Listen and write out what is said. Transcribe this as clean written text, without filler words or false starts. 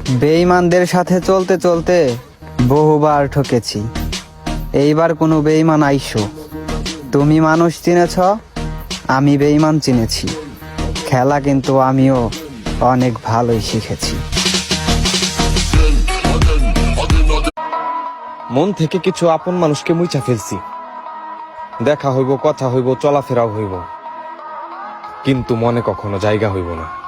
বেঈমানদের সাথে চলতে চলতে বহুবার ঠকেছি। এইবার কোনো বেঈমান আইসো। তুমি মানুষ চিনেছ, আমি বেঈমান চিনেছি। খেলা কিন্তু আমিও অনেক ভালোই শিখেছি। মন থেকে কিছু আপন মানুষকে মুইচা ফেলছি। দেখা হইব, কথা হইব, চলাফেরাও হইব, কিন্তু মনে কখনো জায়গা হইব না।